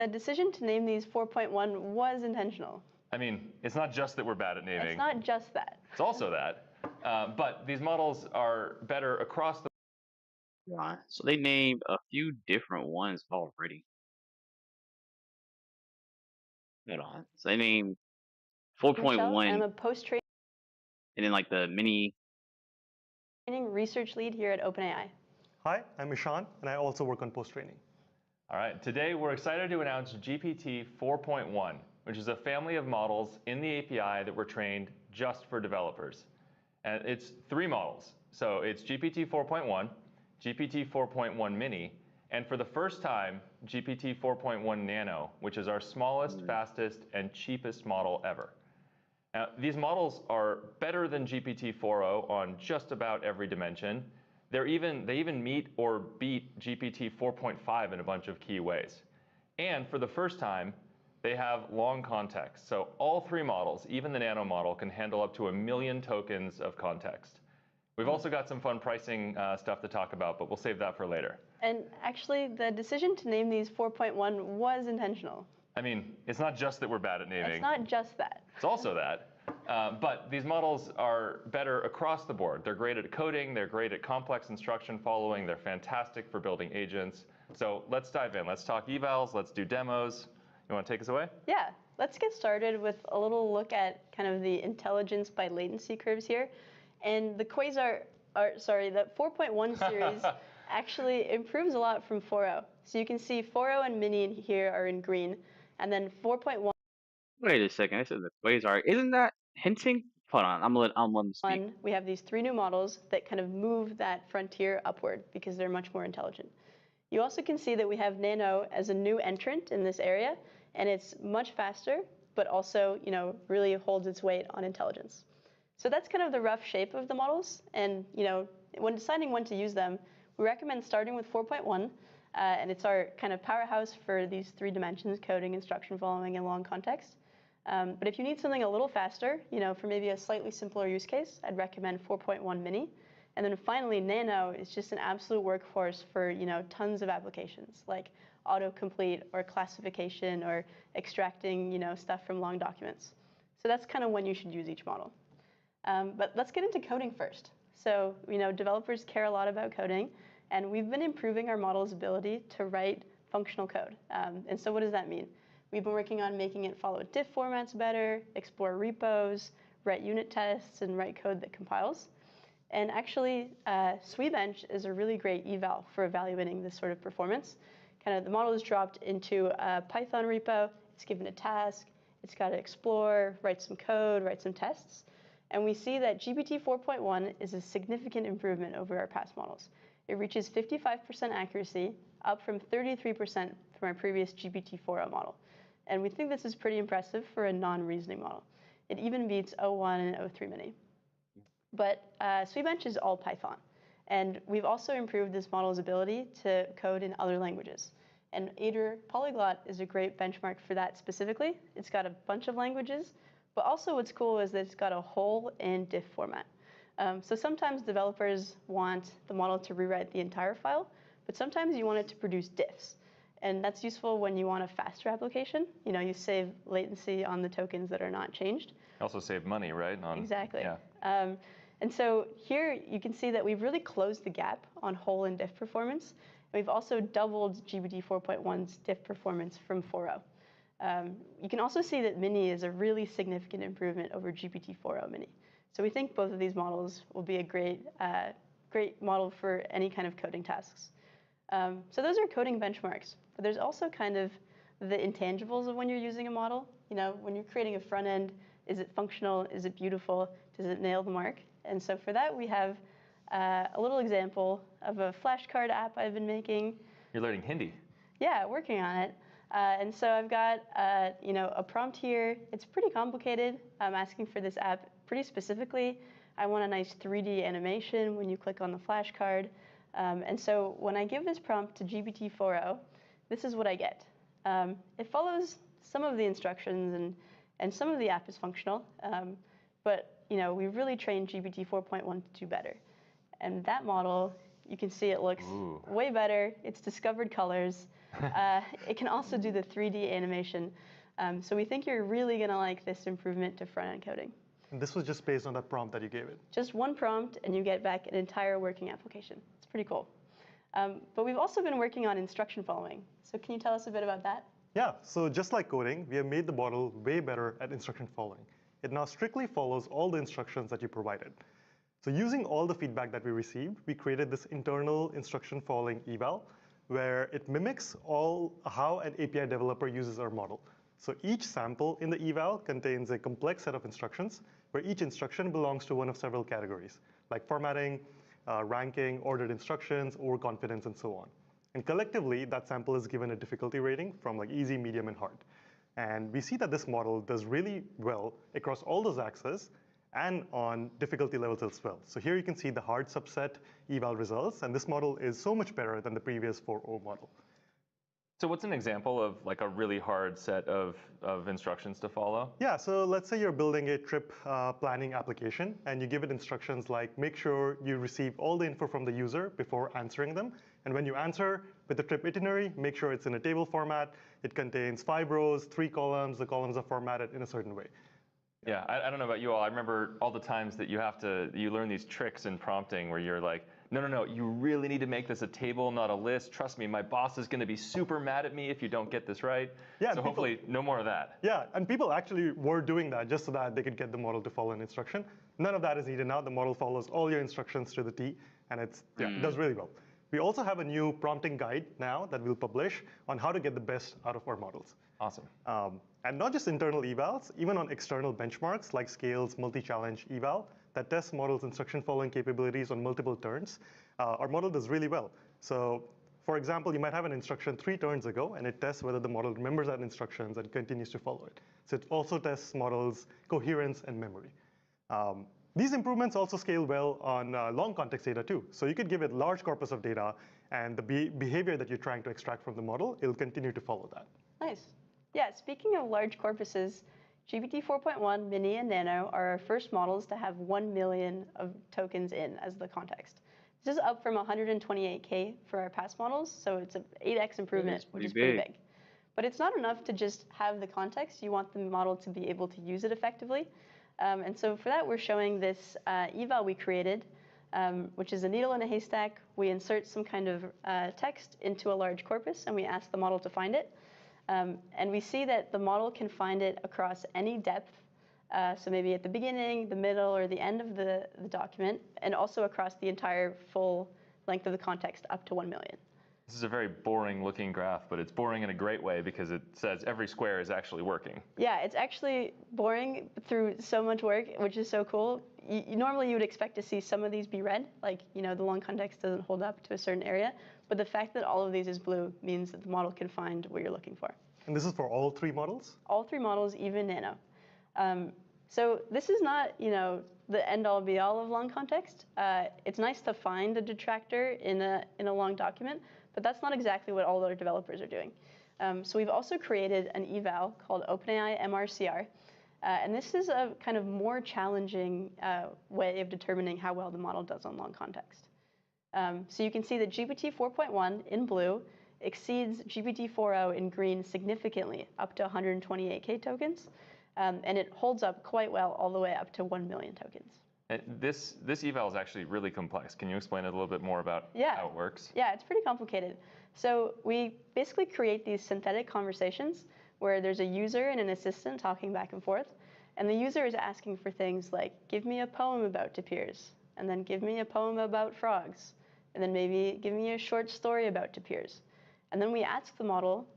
The decision to name these 4.1 was intentional. I mean, it's not just that we're bad at naming. It's not just that. It's also that. But these models are better across the Right. So they named a few different ones already. Hold on. So they named Michelle, 4.1 I'm a post-training and then like the mini. research lead here at OpenAI. Hi, I'm Ishan, and I also work on post-training. All right, today we're excited to announce GPT 4.1, which is a family of models in the API that were trained just for developers. And it's 3 models. So it's GPT 4.1, GPT 4.1 Mini, and for the first time, GPT 4.1 Nano, which is our smallest, fastest, and cheapest model ever. Now, these models are better than GPT 4o on just about every dimension. They even meet or beat GPT 4.5 in a bunch of key ways. And for the first time, they have long context. So all 3 models, even the Nano model, can handle up to 1 million tokens of context. We've also got some fun pricing stuff to talk about, but we'll save that for later. And actually, the decision to name these 4.1 was intentional. I mean, it's not just that we're bad at naming. It's not just that. It's also that. But these models are better across the board. They're great at coding. They're great at complex instruction following. They're fantastic for building agents. So let's dive in. Let's talk evals. Let's do demos. You want to take us away? Yeah. Let's get started with a little look at kind of the intelligence by latency curves here. And the the 4.1 series actually improves a lot from 4.0. So you can see 4.0 and Mini in here are in green. And then 4.1. Wait a second. I said the Quasar. Isn't that hinting? Hold on. I'm letting them speak. We have these 3 new models that kind of move that frontier upward because they're much more intelligent. You also can see that we have Nano as a new entrant in this area, and it's much faster, but also, really holds its weight on intelligence. So that's kind of the rough shape of the models. And, when deciding when to use them, we recommend starting with 4.1, and it's our kind of powerhouse for these 3 dimensions: coding, instruction following, and long context. But if you need something a little faster, for maybe a slightly simpler use case, I'd recommend 4.1 Mini. And then finally, Nano is just an absolute workhorse for tons of applications like autocomplete or classification or extracting stuff from long documents. So that's kind of when you should use each model. But let's get into coding first. So developers care a lot about coding, and we've been improving our model's ability to write functional code. And so what does that mean? We've been working on making it follow diff formats better, explore repos, write unit tests, and write code that compiles. And actually, SweBench is a really great eval for evaluating this sort of performance. The model is dropped into a Python repo. It's given a task. It's got to explore, write some code, write some tests. And we see that GPT 4.1 is a significant improvement over our past models. It reaches 55% accuracy, up from 33% from our previous GPT 4.0 model. And we think this is pretty impressive for a non-reasoning model. It even beats O1 and O3 Mini. But SweBench is all Python. And we've also improved this model's ability to code in other languages. And Aider Polyglot is a great benchmark for that specifically. It's got a bunch of languages. But also what's cool is that it's got a whole and diff format. So sometimes developers want the model to rewrite the entire file, but sometimes you want it to produce diffs. And that's useful when you want a faster application. You save latency on the tokens that are not changed. Also save money, right? Exactly. Yeah. And so here you can see that we've really closed the gap on whole and diff performance. We've also doubled GPT 4.1's diff performance from 4.0. You can also see that Mini is a really significant improvement over GPT 4.0 Mini. So we think both of these models will be a great model for any kind of coding tasks. So those are coding benchmarks. But there's also kind of the intangibles of when you're using a model. When you're creating a front end, is it functional? Is it beautiful? Does it nail the mark? And so for that, we have a little example of a flashcard app I've been making. You're learning Hindi. Yeah, working on it. And so I've got a prompt here. It's pretty complicated. I'm asking for this app pretty specifically. I want a nice 3D animation when you click on the flashcard. And so when I give this prompt to GPT 4.0, this is what I get. It follows some of the instructions, and some of the app is functional. But we've really trained GPT 4.1 to do better. And that model, you can see it looks way better. It's discovered colors. It can also do the 3D animation. So we think you're really going to like this improvement to front-end coding. And this was just based on that prompt that you gave it. Just one prompt, and you get back an entire working application. It's pretty cool. But we've also been working on instruction following. So can you tell us a bit about that? Yeah, so just like coding, we have made the model way better at instruction following. It now strictly follows all the instructions that you provided. So using all the feedback that we received, we created this internal instruction following eval, where it mimics how an API developer uses our model. So each sample in the eval contains a complex set of instructions, where each instruction belongs to one of several categories, like formatting, ranking, ordered instructions, overconfidence, and so on. And collectively, that sample is given a difficulty rating from like easy, medium, and hard. And we see that this model does really well across all those axes and on difficulty levels as well. So here you can see the hard subset eval results, and this model is so much better than the previous 4.0 model. So what's an example of like a really hard set of instructions to follow? Yeah, so let's say you're building a trip planning application, and you give it instructions like make sure you receive all the info from the user before answering them. And when you answer with the trip itinerary, make sure it's in a table format. It contains 5 rows, 3 columns. The columns are formatted in a certain way. Yeah, I don't know about you all. I remember all the times that you learn these tricks in prompting where you're like, no, you really need to make this a table, not a list. Trust me, my boss is going to be super mad at me if you don't get this right. Yeah, so hopefully no more of that. Yeah, and people actually were doing that just so that they could get the model to follow an instruction. None of that is needed now. The model follows all your instructions to the T, and it does really well. We also have a new prompting guide now that we'll publish on how to get the best out of our models. Awesome. And not just internal evals, even on external benchmarks like Scale's multi-challenge eval that tests models' instruction following capabilities on multiple turns, our model does really well. So for example, you might have an instruction 3 turns ago, and it tests whether the model remembers that instructions and continues to follow it. So it also tests models' coherence and memory. These improvements also scale well on long context data too. So you could give it large corpus of data, and the behavior that you're trying to extract from the model, it'll continue to follow that. Nice. Yeah, speaking of large corpuses, GPT 4.1, Mini, and Nano are our first models to have 1 million of tokens in as the context. This is up from 128K for our past models, so it's an 8x improvement, which is pretty big. But it's not enough to just have the context. You want the model to be able to use it effectively. And so for that, we're showing this eval we created, which is a needle in a haystack. We insert some kind of text into a large corpus, and we ask the model to find it. And we see that the model can find it across any depth, so maybe at the beginning, the middle, or the end of the document, and also across the entire full length of the context up to 1 million. This is a very boring looking graph, but it's boring in a great way because it says every square is actually working. Yeah, it's actually boring through so much work, which is so cool. Normally you would expect to see some of these be red, like the long context doesn't hold up to a certain area, but the fact that all of these is blue means that the model can find what you're looking for. And this is for all 3 models? All 3 models, even Nano. So this is not, the end-all be-all of long context. It's nice to find a detractor in a long document, but that's not exactly what all our developers are doing. So we've also created an eval called OpenAI MRCR, and this is a kind of more challenging way of determining how well the model does on long context. So you can see that GPT 4.1 in blue exceeds GPT 4.0 in green significantly, up to 128K tokens. And it holds up quite well all the way up to 1 million tokens. And this eval is actually really complex. Can you explain it a little bit more about how it works? Yeah, it's pretty complicated. So we basically create these synthetic conversations where there's a user and an assistant talking back and forth. And the user is asking for things like, give me a poem about tapirs, and then give me a poem about frogs, and then maybe give me a short story about tapirs. And then we ask the model,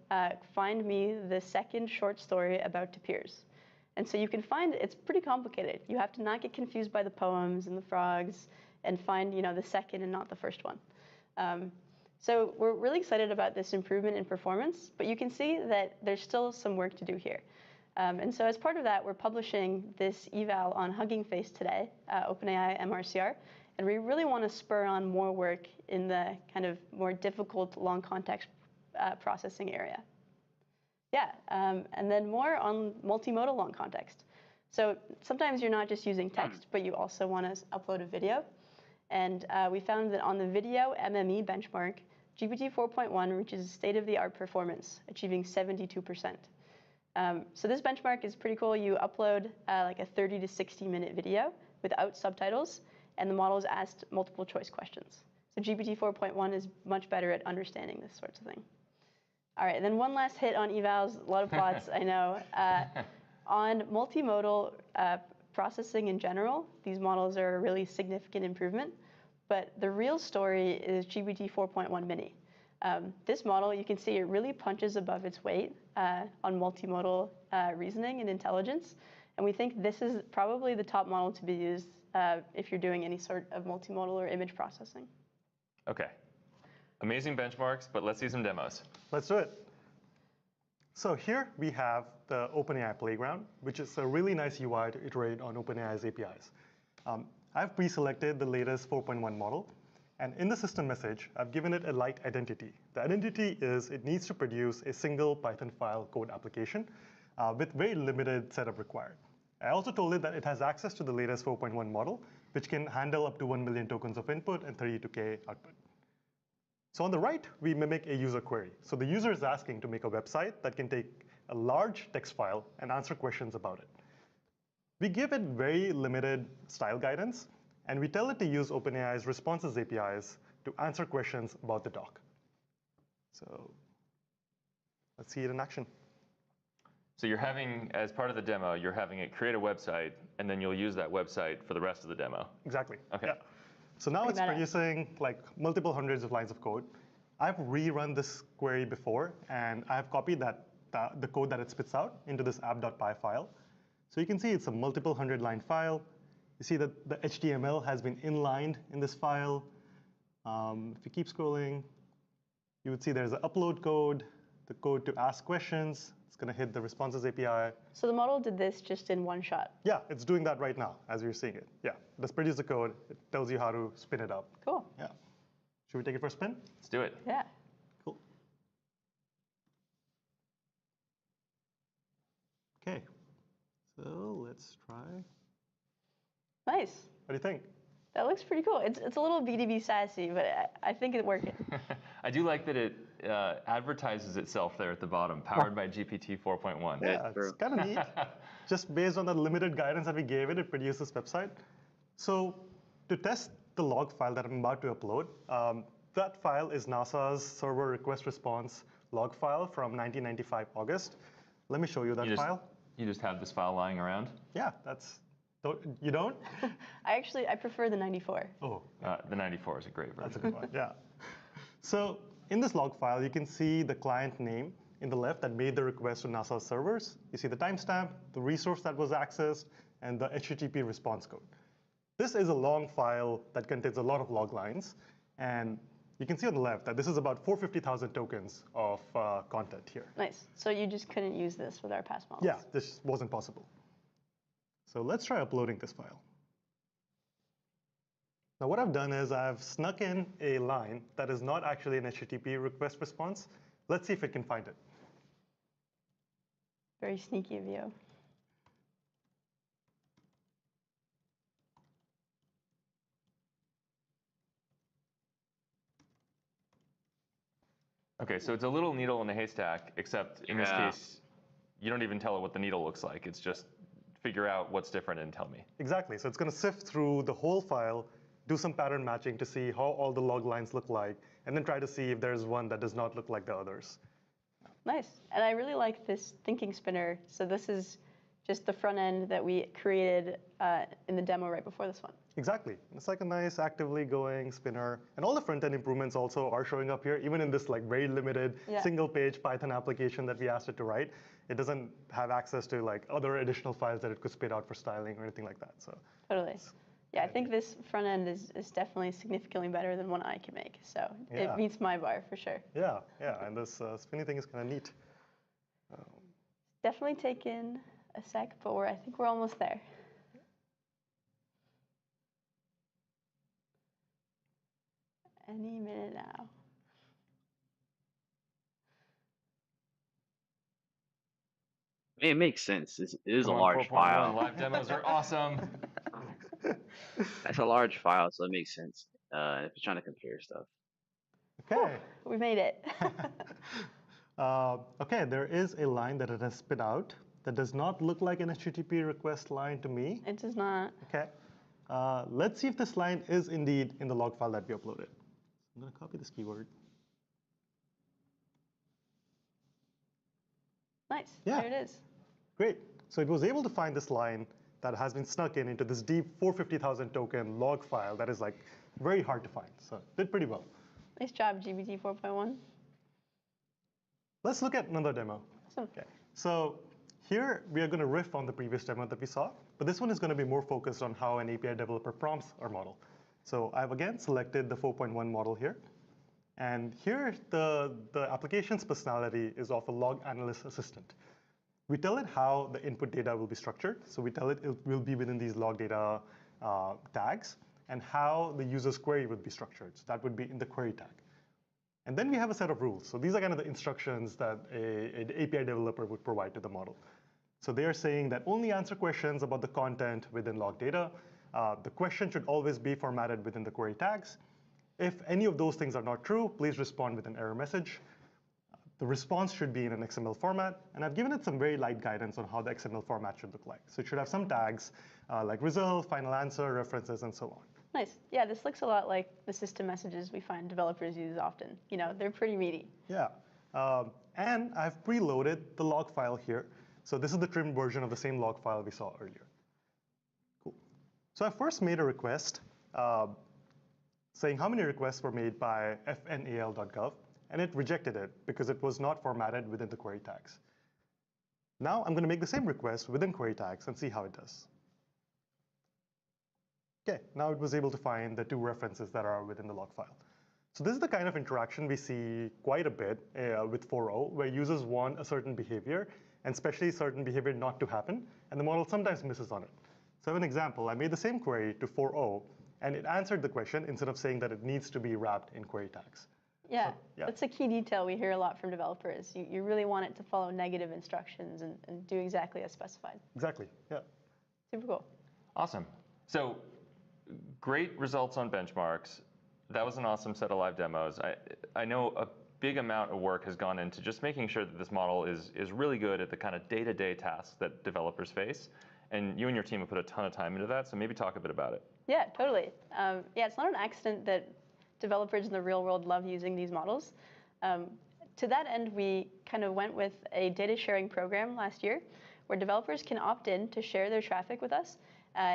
find me the second short story about tapirs. And so you can find it's pretty complicated. You have to not get confused by the poems and the frogs and find the second and not the first one. So we're really excited about this improvement in performance, but you can see that there's still some work to do here. And so as part of that, we're publishing this eval on Hugging Face today, OpenAI MRCR, and we really want to spur on more work in the kind of more difficult long context processing area. Yeah, and then more on multimodal long context. So sometimes you're not just using text, but you also want to upload a video. And we found that on the video MME benchmark, GPT 4.1 reaches state-of-the-art performance, achieving 72%. So this benchmark is pretty cool. You upload like a 30 to 60-minute video without subtitles, and the model is asked multiple choice questions. So GPT 4.1 is much better at understanding this sorts of thing. All right, then one last hit on evals, a lot of plots, I know. On multimodal processing in general, these models are a really significant improvement, but the real story is GPT 4.1 Mini. This model, you can see it really punches above its weight on multimodal reasoning and intelligence, and we think this is probably the top model to be used if you're doing any sort of multimodal or image processing. Okay. Amazing benchmarks, but let's see some demos. Let's do it. So here we have the OpenAI Playground, which is a really nice UI to iterate on OpenAI's APIs. I've pre-selected the latest 4.1 model, and in the system message, I've given it a light identity. The identity is it needs to produce a single Python file code application with very limited setup required. I also told it that it has access to the latest 4.1 model, which can handle up to 1 million tokens of input and 32K output. So on the right, we mimic a user query. So the user is asking to make a website that can take a large text file and answer questions about it. We give it very limited style guidance, and we tell it to use OpenAI's responses APIs to answer questions about the doc. So let's see it in action. So you're having, as part of the demo, you're having it create a website, and then you'll use that website for the rest of the demo. Exactly. Okay. Yeah. So now it's producing like multiple hundreds of lines of code. I've rerun this query before, and I've copied the code that it spits out into this app.py file. So you can see it's a multiple 100-line file. You see that the HTML has been inlined in this file. If you keep scrolling, you would see there's an upload code, the code to ask questions. It's going to hit the responses API. So the model did this just in one shot? Yeah, it's doing that right now as you're seeing it. Yeah, let's produce the code. It tells you how to spin it up. Cool. Yeah. Should we take it for a spin? Let's do it. Yeah. Cool. OK. So let's try. Nice. What do you think? That looks pretty cool. It's a little BDB sassy, but I think it's working. I do like that it advertises itself there at the bottom, powered by GPT 4.1. Yeah, it's kind of neat. Just based on the limited guidance that we gave it, it produced this website. So to test the log file that I'm about to upload, that file is NASA's server request response log file from 1995 August. Let me show you that file. You just have this file lying around? Yeah, that's. You don't? I prefer the 94. Oh. The 94 is a great version. That's a good one, yeah. So in this log file, you can see the client name in the left that made the request to NASA's servers. You see the timestamp, the resource that was accessed, and the HTTP response code. This is a long file that contains a lot of log lines. And you can see on the left that this is about 450,000 tokens of content here. Nice. So you just couldn't use this with our past models? Yeah, this wasn't possible. So let's try uploading this file. Now what I've done is I've snuck in a line that is not actually an HTTP request response. Let's see if it can find it. Very sneaky of you. OK, so it's a little needle in a haystack, except in this case, you don't even tell it what the needle looks like. It's just figure out what's different and tell me. Exactly. So it's going to sift through the whole file, do some pattern matching to see how all the log lines look like, and then try to see if there's one that does not look like the others. Nice. And I really like this thinking spinner. So this is just the front end that we created in the demo right before this one. Exactly. It's like a nice actively going spinner. And all the front-end improvements also are showing up here, even in this like very limited single-page Python application that we asked it to write. It doesn't have access to like other additional files that it could spit out for styling or anything like that. So totally. Yeah, I think this front end is definitely significantly better than one I can make. So it meets my bar for sure. Yeah, yeah. And this spinning thing is kind of neat. Definitely taken a sec, but I think we're almost there. Any minute now. It makes sense. It is a Come on, large 4.1. file. Live demos are awesome. That's a large file, so it makes sense if you're trying to compare stuff. Okay. We made it. Okay, there is a line that it has spit out that does not look like an HTTP request line to me. It does not. Okay. Let's see if this line is indeed in the log file that we uploaded. I'm going to copy this keyword. Nice. Yeah. There it is. Great. So it was able to find this line that has been snuck in into this deep 450,000 token log file that is like very hard to find. So it did pretty well. Nice job, GPT 4.1. Let's look at another demo. Awesome. Okay. So here we are going to riff on the previous demo that we saw, but this one is going to be more focused on how an API developer prompts our model. So I've again selected the 4.1 model here. And here the application's personality is of a log analyst assistant. We tell it how the input data will be structured. So we tell it will be within these log data tags, and how the user's query would be structured. So that would be in the query tag. And then we have a set of rules. So these are kind of the instructions that an API developer would provide to the model. So they are saying that only answer questions about the content within log data. The question should always be formatted within the query tags. If any of those things are not true, please respond with an error message. The response should be in an XML format, and I've given it some very light guidance on how the XML format should look like. So it should have some tags like result, final answer, references, and so on. Nice. Yeah, this looks a lot like the system messages we find developers use often. You know, they're pretty meaty. Yeah. And I've preloaded the log file here. So this is the trimmed version of the same log file we saw earlier. Cool. So I first made a request saying how many requests were made by fnal.gov, and it rejected it because it was not formatted within the query tags. Now I'm going to make the same request within query tags and see how it does. Okay, now it was able to find the two references that are within the log file. So this is the kind of interaction we see quite a bit with 4.0, where users want a certain behavior, and especially certain behavior not to happen, and the model sometimes misses on it. So I have an example. I made the same query to 4.0, and it answered the question instead of saying that it needs to be wrapped in query tags. Yeah, So, yeah. That's a key detail we hear a lot from developers. You really want it to follow negative instructions and do exactly as specified. Exactly, yeah. Super cool. Awesome. So great results on benchmarks. That was an awesome set of live demos. I know a big amount of work has gone into just making sure that this model is really good at the kind of day-to-day tasks that developers face. And you and your team have put a ton of time into that, so maybe talk a bit about it. Yeah, totally. Yeah, it's not an accident that developers in the real world love using these models. To that end, we kind of went with a data sharing program last year where developers can opt in to share their traffic with us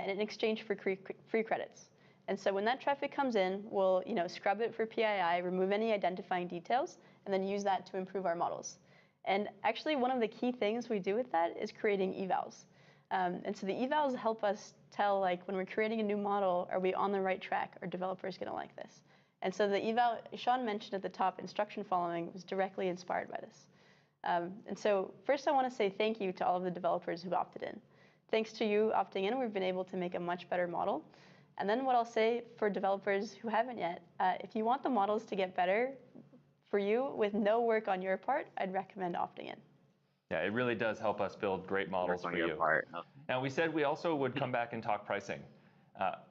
in exchange for free credits. And so when that traffic comes in, we'll scrub it for PII, remove any identifying details, and then use that to improve our models. And actually, one of the key things we do with that is creating evals. And so the evals help us tell, like, when we're creating a new model, are we on the right track? Are developers going to like this? And so the eval Sean mentioned at the top, instruction following, was directly inspired by this. And so first I want to say thank you to all of the developers who opted in. Thanks to you opting in, we've been able to make a much better model. And then what I'll say for developers who haven't yet, if you want the models to get better for you with no work on your part, I'd recommend opting in. Yeah, it really does help us build great models for you. Now, we said we also would come back and talk pricing.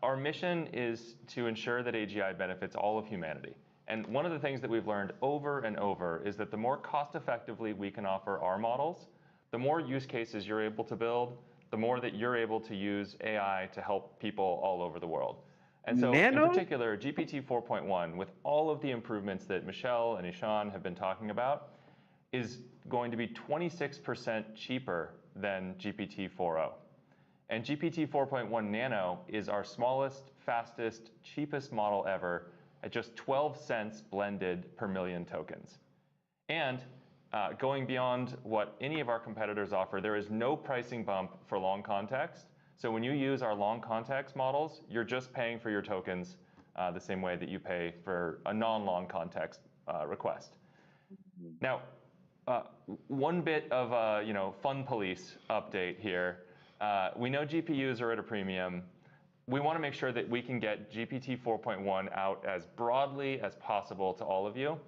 Our mission is to ensure that AGI benefits all of humanity. And one of the things that we've learned over and over is that the more cost effectively we can offer our models, the more use cases you're able to build, the more that you're able to use AI to help people all over the world. And so in particular, GPT 4.1, with all of the improvements that Michelle and Ishan have been talking about, is going to be 26% cheaper than GPT 4.0. And GPT 4.1 Nano is our smallest, fastest, cheapest model ever at just 12 cents blended per million tokens. And going beyond what any of our competitors offer, there is no pricing bump for long context. So when you use our long context models, you're just paying for your tokens the same way that you pay for a non-long context request. Now, one bit of a fun police update here. We know GPUs are at a premium. We want to make sure that we can get GPT 4.1 out as broadly as possible to all of you.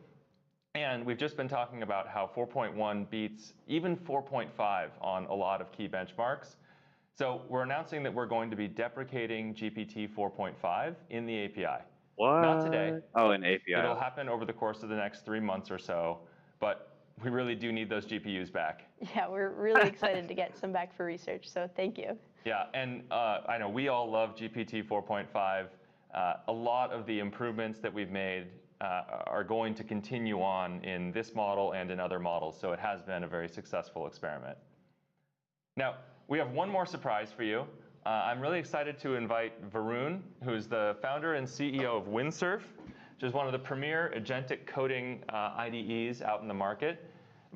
And we've just been talking about how 4.1 beats even 4.5 on a lot of key benchmarks. So we're announcing that we're going to be deprecating GPT 4.5 in the API. What? Not today. Oh, an API. It'll happen over the course of the next 3 months or so, but we really do need those GPUs back. Yeah, we're really excited to get some back for research, so thank you. Yeah, and I know we all love GPT 4.5. A lot of the improvements that we've made are going to continue on in this model and in other models, so it has been a very successful experiment. Now, we have one more surprise for you. I'm really excited to invite Varun, who's the founder and CEO of Windsurf, which is one of the premier agentic coding IDEs out in the market.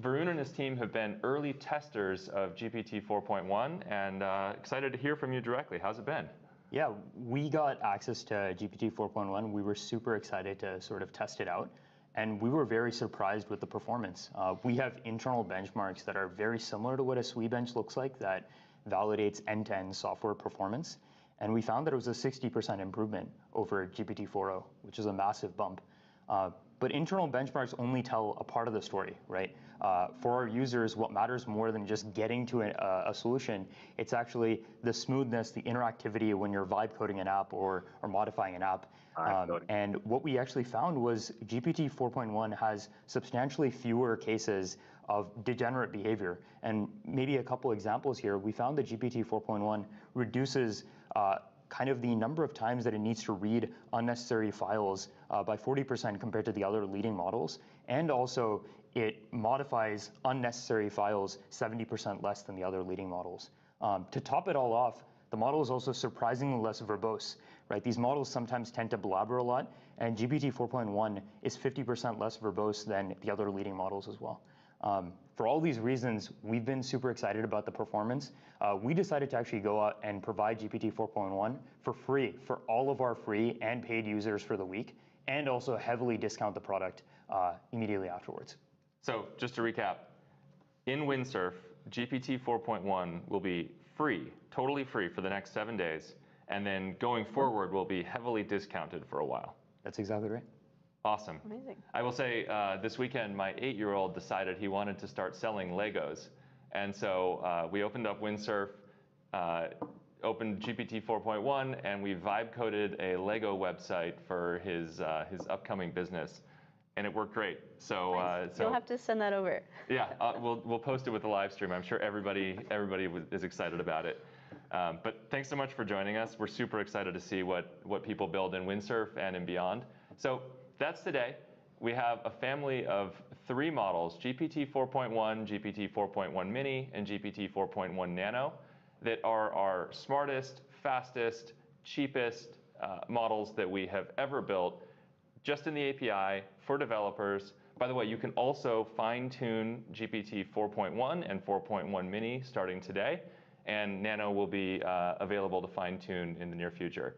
Varun and his team have been early testers of GPT 4.1, and excited to hear from you directly. How's it been? Yeah, we got access to GPT 4.1. We were super excited to sort of test it out, and we were very surprised with the performance. We have internal benchmarks that are very similar to what a SWE bench looks like that validates end-to-end software performance, and we found that it was a 60% improvement over GPT 4.0, which is a massive bump. But internal benchmarks only tell a part of the story, right? For our users, what matters more than just getting to a solution, it's actually the smoothness, the interactivity when you're vibe coding an app or modifying an app. And what we actually found was GPT 4.1 has substantially fewer cases of degenerate behavior. And maybe a couple examples here, we found that GPT 4.1 reduces kind of the number of times that it needs to read unnecessary files by 40% compared to the other leading models. And also, it modifies unnecessary files 70% less than the other leading models. To top it all off, the model is also surprisingly less verbose, right? These models sometimes tend to blabber a lot, and GPT 4.1 is 50% less verbose than the other leading models as well. For all these reasons, we've been super excited about the performance. We decided to actually go out and provide GPT 4.1 for free for all of our free and paid users for the week, and also heavily discount the product immediately afterwards. So just to recap, in Windsurf, GPT 4.1 will be free, totally free for the next 7 days, and then going forward will be heavily discounted for a while. That's exactly right. Awesome. Amazing. I will say this weekend, my 8-year-old decided he wanted to start selling Legos. And so we opened up Windsurf, opened GPT 4.1, and we vibe coded a Lego website for his upcoming business. And it worked great. So, Nice. You'll have to send that over. Yeah, we'll post it with the live stream. I'm sure everybody is excited about it. But thanks so much for joining us. We're super excited to see what people build in Windsurf and in beyond. So that's today. We have a family of 3 models, GPT 4.1, GPT 4.1 mini, and GPT 4.1 nano, that are our smartest, fastest, cheapest models that we have ever built, just in the API for developers. By the way, you can also fine-tune GPT 4.1 and 4.1 mini starting today, and Nano will be available to fine-tune in the near future.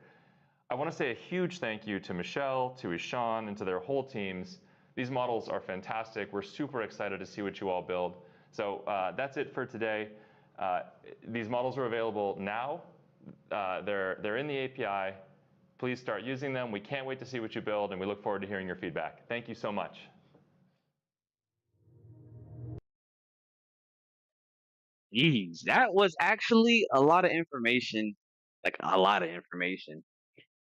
I want to say a huge thank you to Michelle, to Ishan, and to their whole teams. These models are fantastic. We're super excited to see what you all build. So that's it for today. These models are available now. They're in the API. Please start using them. We can't wait to see what you build, and we look forward to hearing your feedback. Thank you so much. Jeez, that was actually a lot of information. Like a lot of information.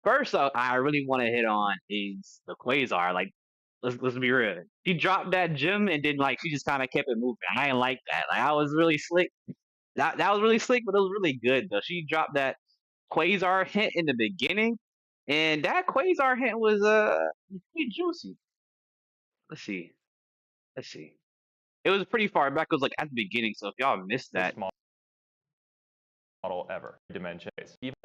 First up, I really want to hit on is the Quasar. Like, let's be real. She dropped that gem and then like she just kind of kept it moving. I didn't like that. Like, I was really slick. That was really slick, but it was really good though. She dropped that Quasar hint in the beginning, and that Quasar hint was pretty juicy. Let's see. Let's see. It was pretty far back. It was like at the beginning. So if y'all missed that, Small model ever, dimension base. Even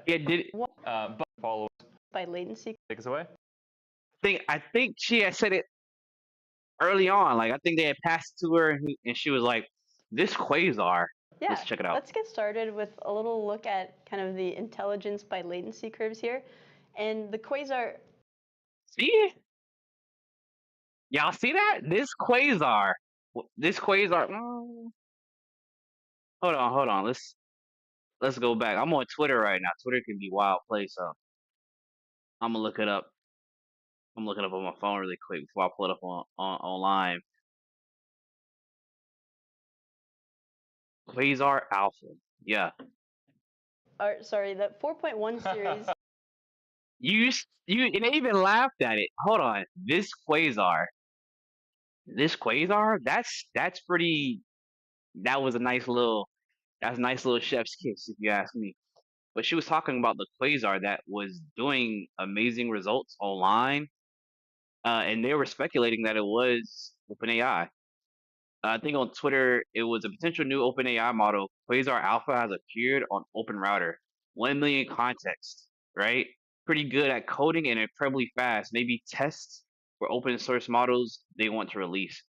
yeah, did but follow By latency. take us away. I think she had said it early on. Like I think they had passed it to her, and she was like, "This Quasar." Yeah, Let's check it out. Let's get started with a little look at kind of the intelligence by latency curves here. And the Quasar. See? Y'all see that? This Quasar. Hold on. Let's go back. I'm on Twitter right now. Twitter can be a wild place, so I'm gonna look it up. I'm looking up on my phone really quick before I pull it up online. Quasar Alpha. Yeah. Sorry, the 4.1 series and they even laughed at it. Hold on, this quasar, that's pretty. That was a nice little, that's a nice little chef's kiss, if you ask me. But she was talking about the quasar that was doing amazing results online, and they were speculating that it was OpenAI. I think on Twitter it was a potential new OpenAI model. Quasar Alpha has appeared on OpenRouter. 1 million context, right? Pretty good at coding and incredibly fast. Maybe tests for open source models they want to release.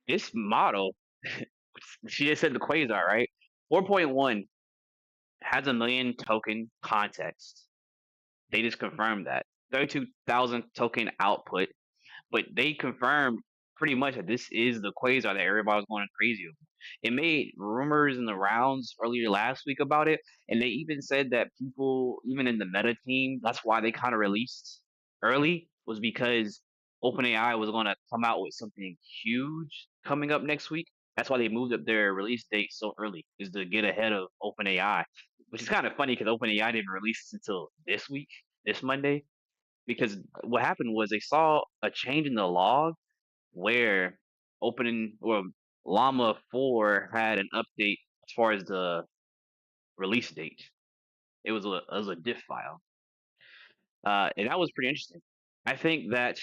This model, she just said the Quasar, right? 4.1 has 1 million token context. They just confirmed that. 32,000 token output, but they confirmed pretty much that this is the Quasar that everybody was going crazy over. It made rumors in the rounds earlier last week about it, and they even said that people, even in the meta team, that's why they kind of released early, was because OpenAI was going to come out with something huge coming up next week. That's why they moved up their release date so early, is to get ahead of OpenAI, which is kind of funny because OpenAI didn't release this until this week, this Monday, because what happened was they saw a change in the log where opening or Llama 4 had an update as far as the release date. It was a diff file, and that was pretty interesting. I think that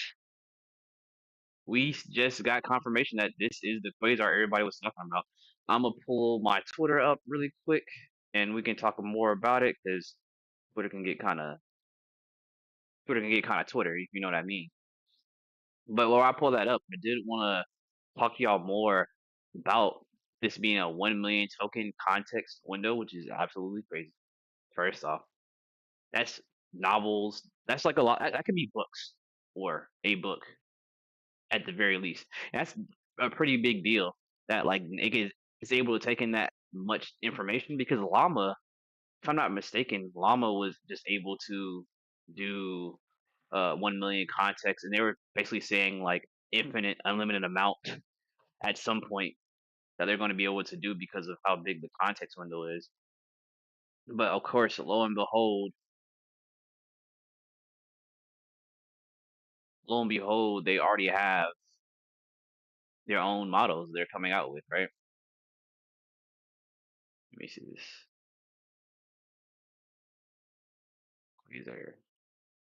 just got confirmation that this is the Quasar everybody was talking about. I'm gonna pull my Twitter up really quick, and we can talk more about it because Twitter can get kind of Twitter, if you know what I mean. But while I pull that up, I did want to talk to y'all more about this being a 1 million token context window, which is absolutely crazy. First off, that's novels. That's like a lot. That could be books or a book at the very least. That's a pretty big deal that like is able to take in that much information because Llama, if I'm not mistaken, Llama was just able to do 1 million context, and they were basically saying like infinite, unlimited amount at some point that they're going to be able to do because of how big the context window is. But of course, lo and behold, they already have their own models they're coming out with, right? Let me see this.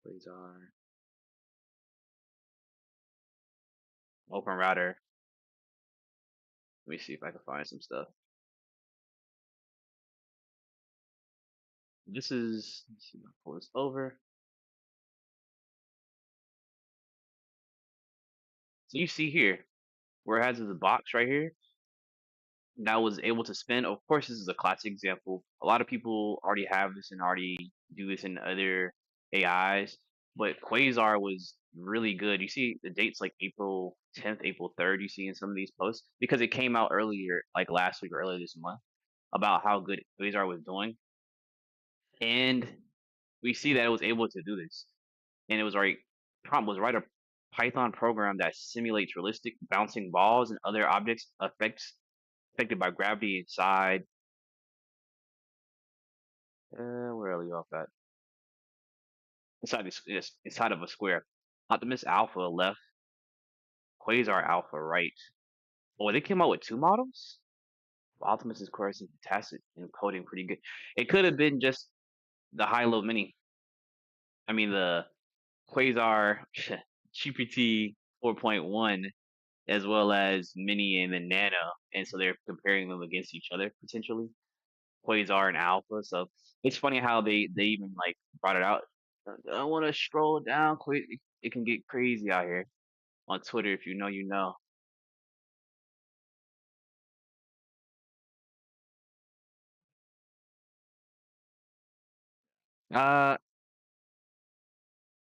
Quasar, Open Router. Let me see if I can find some stuff. Let's see if I pull this over. So you see here, where it has the box right here, that was able to spin. Of course, this is a classic example. A lot of people already have this and already do this in other AIs, but Quasar was really good. You see the dates like April 10th, April 3rd, you see in some of these posts because it came out earlier, like last week or earlier this month, about how good Quasar was doing. And we see that it was able to do this. And it was right, prompt was write a Python program that simulates realistic bouncing balls and other objects affected by gravity inside. Where are we off at? Inside of a square. Optimus Alpha left, Quasar Alpha right. Oh, they came out with two models? Optimus is course is fantastic and coding pretty good. It could have been just the high-low mini. I mean the Quasar GPT 4.1 as well as mini and the nano, and so they're comparing them against each other potentially. Quasar and Alpha. So it's funny how they even like brought it out. I want to scroll down quick. It can get crazy out here on Twitter. If you know, you know. Uh,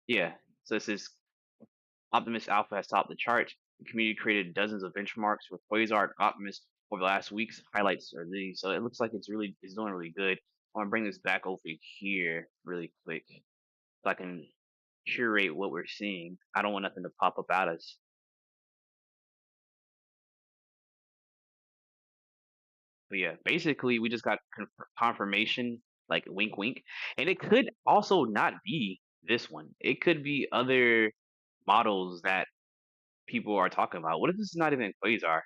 yeah. So this is Optimus Alpha has topped the chart. The community created dozens of benchmarks with Quasar and Optimus over the last weeks. Highlights are these. So it looks like it's doing really good. I want to bring this back over here really quick so I can curate what we're seeing. I don't want nothing to pop up at us. But yeah, basically we just got confirmation like wink, wink. And it could also not be this one. It could be other models that people are talking about. What if this is not even Quasar,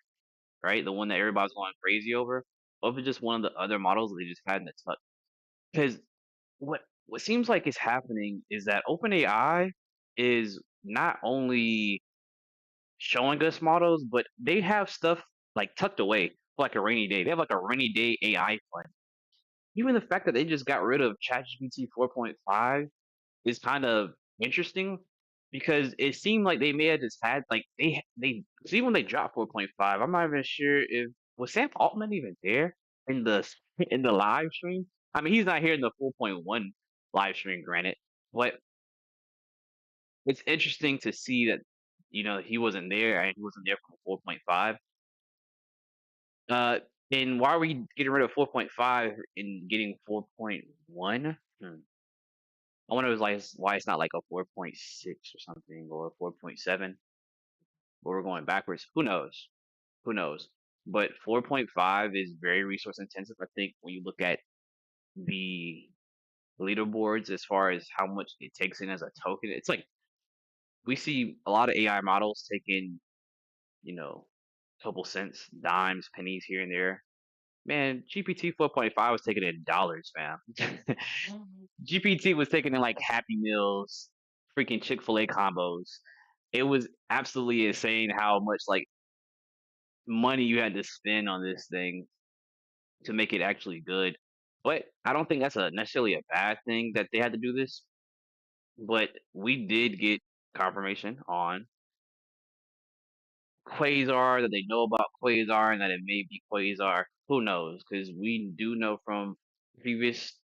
right? The one that everybody's going crazy over. What if it's just one of the other models that they just had in the tuck? Because what seems like is happening is that OpenAI is not only showing us models, but they have stuff like tucked away for like a rainy day. They have like a rainy day AI fund. Even the fact that they just got rid of ChatGPT 4.5 is kind of interesting because it seemed like they may have just had like they see when they dropped 4.5. I'm not even sure if was Sam Altman even there in the in the live stream. I mean, he's not here in the 4.1 live stream, granted, but it's interesting to see that he wasn't there and he wasn't there for 4.5. Uh, and why are we getting rid of 4.5 and getting 4.1? I wonder why it's not like a 4.6 or something or a 4.7, or we're going backwards. Who knows? Who knows? But 4.5 is very resource intensive. I think when you look at the leaderboards as far as how much it takes in as a token, it's like we see a lot of AI models taking, a couple cents, dimes, pennies here and there. Man, GPT 4.5 was taken in dollars, fam. GPT was taken in like Happy Meals, freaking Chick-fil-A combos. It was absolutely insane how much like money you had to spend on this thing to make it actually good. But I don't think that's necessarily a bad thing that they had to do this. But we did get confirmation on Quasar, that they know about Quasar and that it may be Quasar. Who knows? Because we do know from previous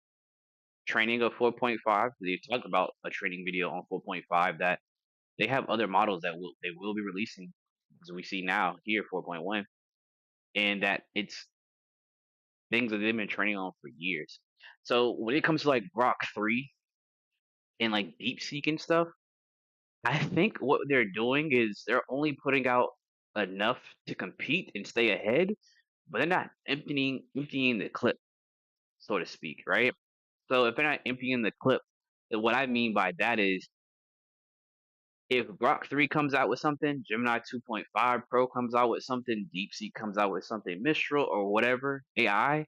training of 4.5, they talked about a training video on 4.5 that they have other models that they will be releasing, as we see now here 4.1, and that it's things that they've been training on for years. So when it comes to like Grok 3 and like DeepSeek and stuff, I think what they're doing is they're only putting out enough to compete and stay ahead, but they're not emptying the clip, so to speak, right? So if they're not emptying the clip, then what I mean by that is if Grok 3 comes out with something, Gemini 2.5 Pro comes out with something, DeepSeek comes out with something, Mistral or whatever AI,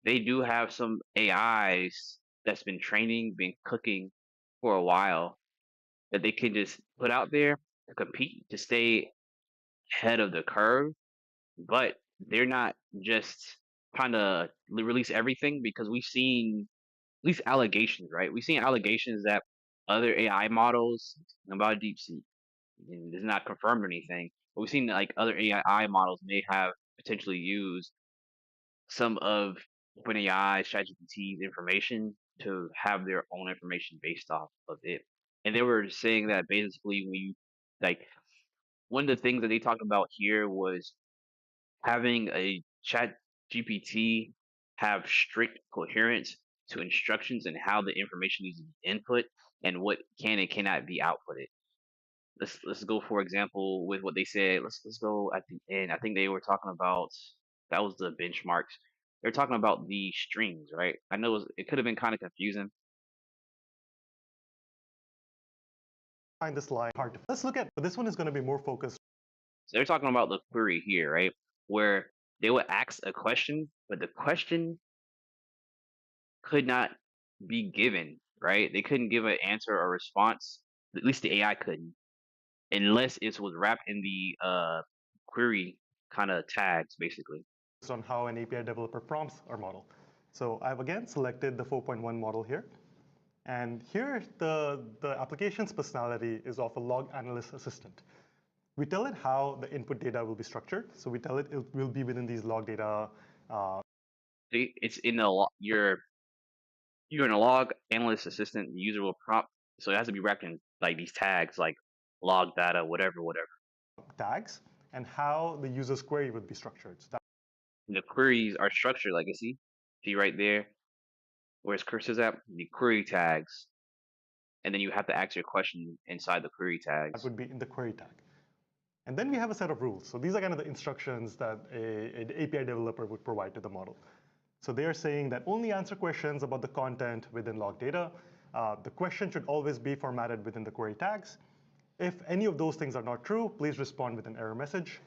they do have some AIs that's been training, been cooking for a while that they can just put out there to compete to stay ahead of the curve, but they're not just trying to release everything because we've seen at least allegations, right? We've seen allegations that other AI models about DeepSeek, and it's not confirmed or anything, but we've seen that like other AI models may have potentially used some of OpenAI, ChatGPT's information to have their own information based off of it. And they were saying that basically like one of the things that they talked about here was having a chat GPT have strict coherence to instructions and how the information needs to be input and what can and cannot be outputted. Let's go for example with what they said. Let's go at the end. I think they were talking about that was the benchmarks. They're talking about the strings, right? I know it could have been kind of confusing. Find this line hard to. Let's look at, but this one is going to be more focused. So they're talking about the query here, right? Where they would ask a question, but the question could not be given, right? They couldn't give an answer or response. At least the AI couldn't, unless it was wrapped in the query kind of tags, basically. On how an API developer prompts our model. So I've again selected the 4.1 model here. And here, the application's personality is of a log analyst assistant. We tell it how the input data will be structured. So we tell it will be within these log data. It's in the you're in a log analyst assistant. The user will prompt, so it has to be wrapped in like these tags, like log data, whatever. Tags, and how the user's query would be structured. So the queries are structured, like you see right there, where his cursor's at, the query tags, and then you have to ask your question inside the query tags. that would be in the query tag. And then we have a set of rules. So these are kind of the instructions that an API developer would provide to the model. So they are saying that only answer questions about the content within log data. The question should always be formatted within the query tags. If any of those things are not true, please respond with an error message.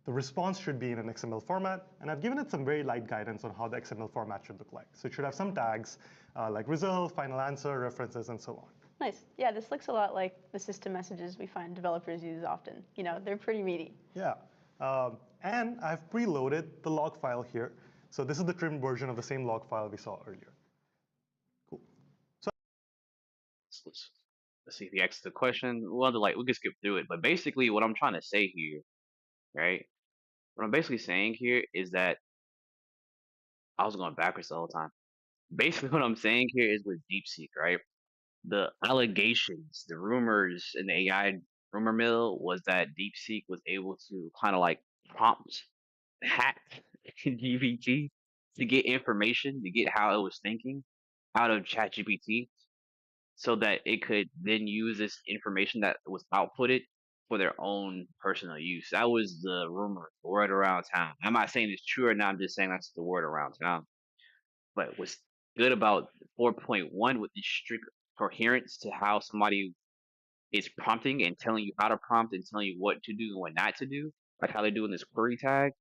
The response should be in an XML format, and I've given it some very light guidance on how the XML format should look like. So it should have some tags like result, final answer, references, and so on. Nice. Yeah, this looks a lot like the system messages we find developers use often. You know, they're pretty meaty. Yeah, and I've preloaded the log file here. So this is the trimmed version of the same log file we saw earlier. Cool. So Let's see if he asks the question. Well, we can skip through it, but basically what I'm trying to say here, right? What I'm basically saying here is that I was going backwards the whole time. Basically, what I'm saying here is with DeepSeek, right? The allegations, the rumors in the AI rumor mill was that DeepSeek was able to kind of like prompt hack GPT to get information, to get how it was thinking out of ChatGPT, so that it could then use this information that was outputted for their own personal use. That was the rumor, the word around town. I'm not saying it's true or not. I'm just saying that's the word around town. But what's good about 4.1 with the strict coherence to how somebody is prompting and telling you how to prompt and telling you what to do and what not to do, like how they're doing this query tag,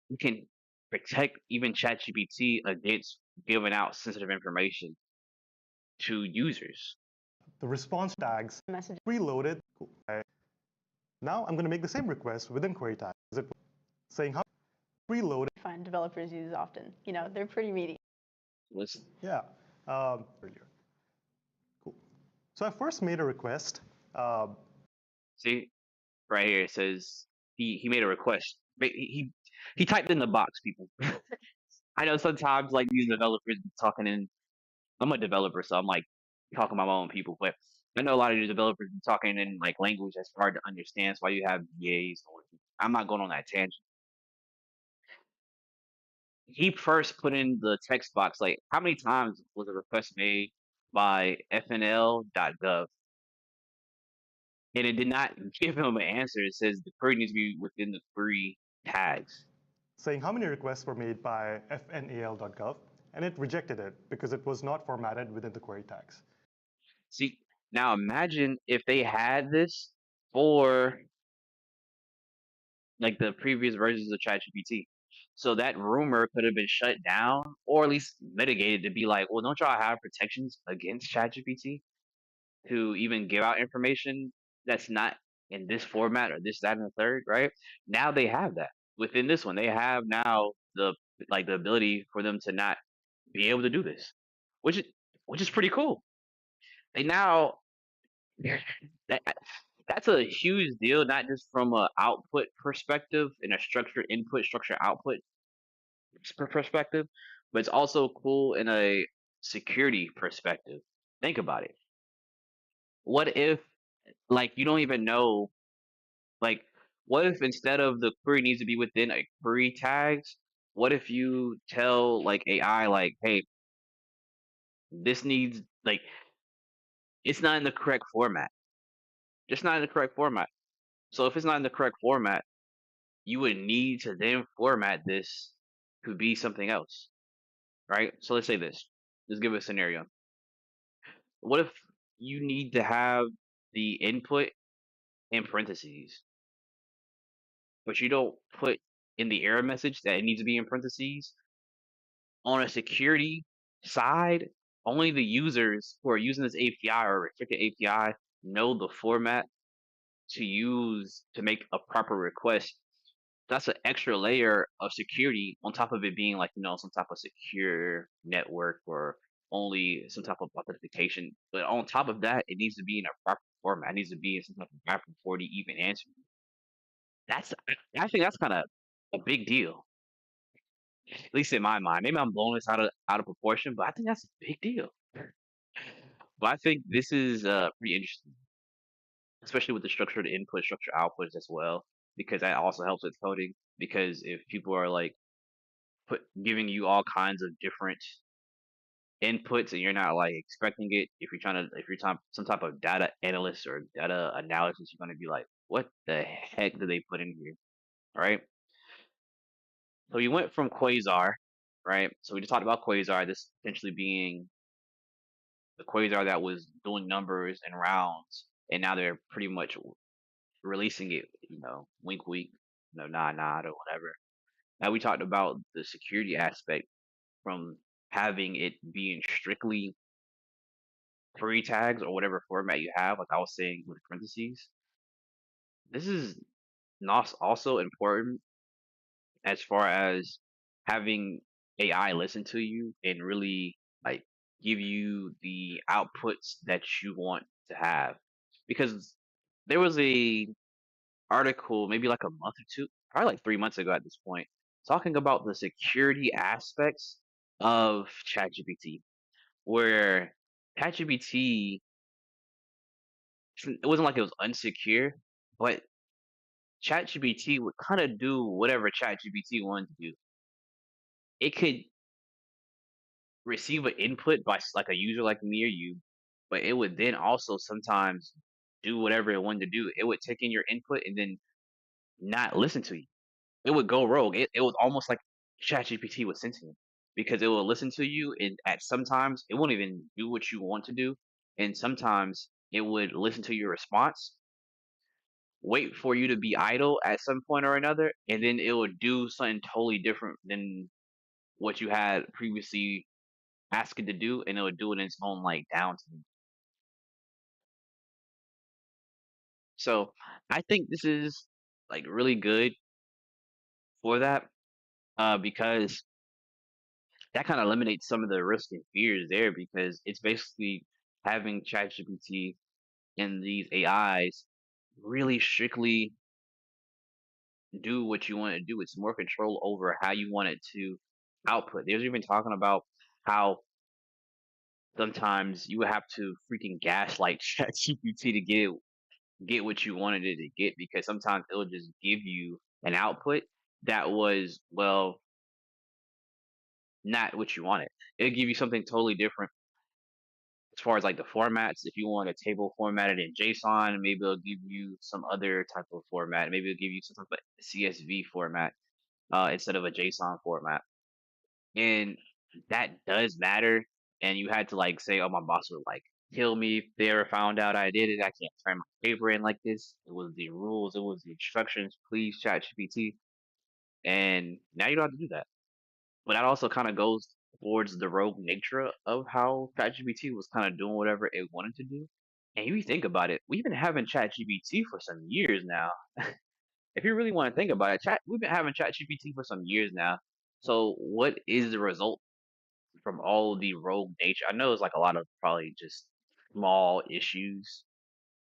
you can protect even ChatGPT against giving out sensitive information to users. the response tags Message. preloaded. Cool. Now I'm going to make the same request within query tags, saying how preloaded. Find developers use often. You know, they're pretty meaty. Listen, Yeah, earlier. Cool. So I first made a request. see, right here it says he made a request. He typed in the box, people. I know sometimes like these developers be talking in. I'm a developer, so I'm like talking about my own people, but I know a lot of these developers be talking in like language that's hard to understand. So why you have VAs? I'm not going on that tangent. He first put in the text box like how many times was a request made by fnl.gov, and it did not give him an answer. It says the query needs to be within the query tags. Saying how many requests were made by fnal.gov, and it rejected it because it was not formatted within the query tags. See, now imagine if they had this for like the previous versions of ChatGPT. So that rumor could have been shut down or at least mitigated to be like, well, don't y'all have protections against ChatGPT to even give out information that's not in this format or this, that, and the third, right? Now they have that. Within this one, they have now the ability for them to not be able to do this, which is pretty cool. They now that, that's a huge deal, not just from a output perspective and a structured input, structured output perspective, but it's also cool in a security perspective. Think about it. What if, like, you don't even know, like, what if instead of the query needs to be within a query tags, what if you tell, like, AI, like, hey, this needs, like, it's not in the correct format. Just not in the correct format. So if it's not in the correct format, you would need to then format this to be something else, right? So let's say this. Let's give a scenario. What if you need to have the input in parentheses, but you don't put in the error message that it needs to be in parentheses? On a security side, only the users who are using this API or restricted API know the format to use to make a proper request. That's an extra layer of security on top of it being like, some type of secure network or only some type of authentication. But on top of that, it needs to be in a proper format. It needs to be in some type of wrapper before they even answer. I think that's kind of a big deal, at least in my mind. Maybe I'm blowing this out of proportion, but I think that's a big deal. But I think this is pretty interesting, especially with the structured input, structured outputs as well, because that also helps with coding. Because if people are like giving you all kinds of different inputs and you're not like expecting it, if you're some type of data analyst or data analysis, you're going to be like, what the heck did they put in here? All right. So we went from Quasar right? So we just talked about Quasar, this potentially being the Quasar that was doing numbers and rounds, and now they're pretty much releasing it, wink, wink, nod, nod, or whatever. Now we talked about the security aspect from having it being strictly free tags or whatever format you have, like I was saying with parentheses. This is not also important as far as having AI listen to you and really like give you the outputs that you want to have. Because there was a article maybe like a month or two, probably like 3 months ago at this point, talking about the security aspects of ChatGPT, where ChatGPT, it wasn't like it was unsecure, but ChatGPT would kind of do whatever ChatGPT wanted to do. It could receive an input by like a user like me or you, but it would then also sometimes do whatever it wanted to do. It would take in your input and then not listen to you. It would go rogue. It was almost like ChatGPT was sentient because it will listen to you, and at sometimes it won't even do what you want to do, and sometimes it would listen to your response, wait for you to be idle at some point or another, and then it would do something totally different than what you had previously asked it to do, and it would do it in its own like downtime. So I think this is like really good for that, because that kind of eliminates some of the risks and fears there because it's basically having ChatGPT and these AIs really strictly do what you want to do. It's more control over how you want it to output. There's even talking about how sometimes you would have to freaking gaslight ChatGPT to get what you wanted it to get because sometimes it'll just give you an output that was, well, not what you wanted. It'll give you something totally different as far as like the formats. If you want a table formatted in JSON, maybe it'll give you some other type of format. Maybe it'll give you some type of CSV format instead of a JSON format. And that does matter. And you had to like say, oh, my boss would like kill me if they ever found out I did it. I can't turn my paper in like this. It was the rules. It was the instructions. Please, ChatGPT. And now you don't have to do that. But that also kind of goes towards the rogue nature of how ChatGPT was kind of doing whatever it wanted to do. And if you think about it, we've been having ChatGPT for some years now. If you really want to think about it, we've been having ChatGPT for some years now. So what is the result from all the rogue nature? I know it's like a lot of probably just small issues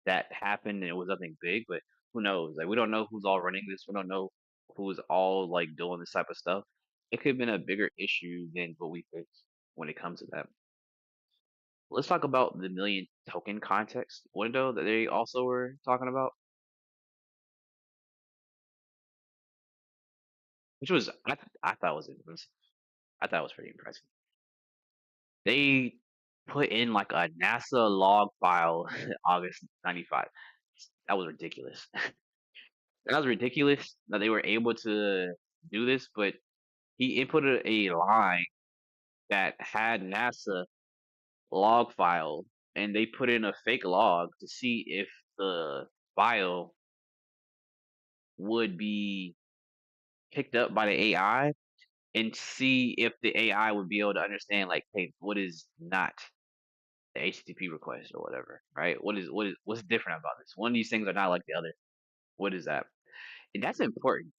that happened and it was nothing big, but who knows? Like we don't know who's all running this. We don't know who's all like doing this type of stuff. It could have been a bigger issue than what we face when it comes to that. Let's talk about the million token context window that they also were talking about, which was I thought was impressive. I thought it was pretty impressive. They put in like a NASA log file August 95. That was ridiculous. That was ridiculous that they were able to do this, but he inputted a line that had NASA log file and they put in a fake log to see if the file would be picked up by the AI and see if the AI would be able to understand like, hey, what is not the HTTP request or whatever, right? What's different about this? One of these things are not like the other. What is that? And that's important.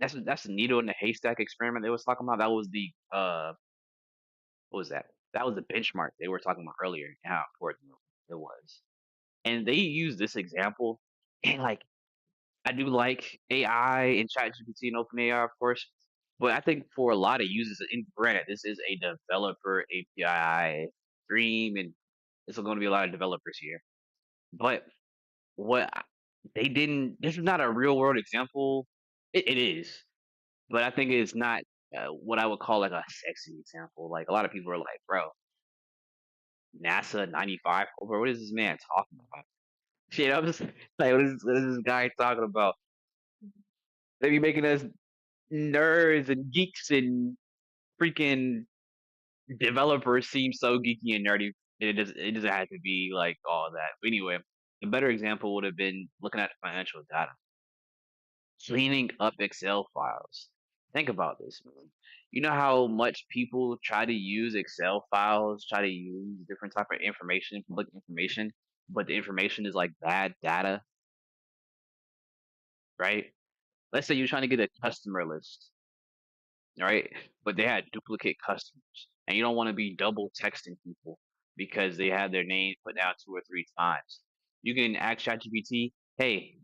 That's the needle in the haystack experiment they was talking about. That was the what was that? That was the benchmark they were talking about earlier and how important it was. And they use this example and like I do like AI and ChatGPT and OpenAI, of course, but I think for a lot of users, and granted, this is a developer API stream, and there's going to be a lot of developers here. But what they didn't, this is not a real world example. It is, but I think it's not what I would call like a sexy example. Like a lot of people are like, bro, NASA 95, bro, what is this man talking about? Shit, I'm just like, what is this guy talking about? They be making us nerds and geeks and freaking developers seem so geeky and nerdy. It doesn't have to be like all that. But anyway, a better example would have been looking at financial data, cleaning up Excel files. Think about this, man. You know how much people try to use Excel files, try to use different type of information, public information, but the information is like bad data, right? Let's say you're trying to get a customer list, right? But they had duplicate customers, and you don't want to be double texting people because they have their name put down 2 or 3 times. You can ask ChatGPT, hey,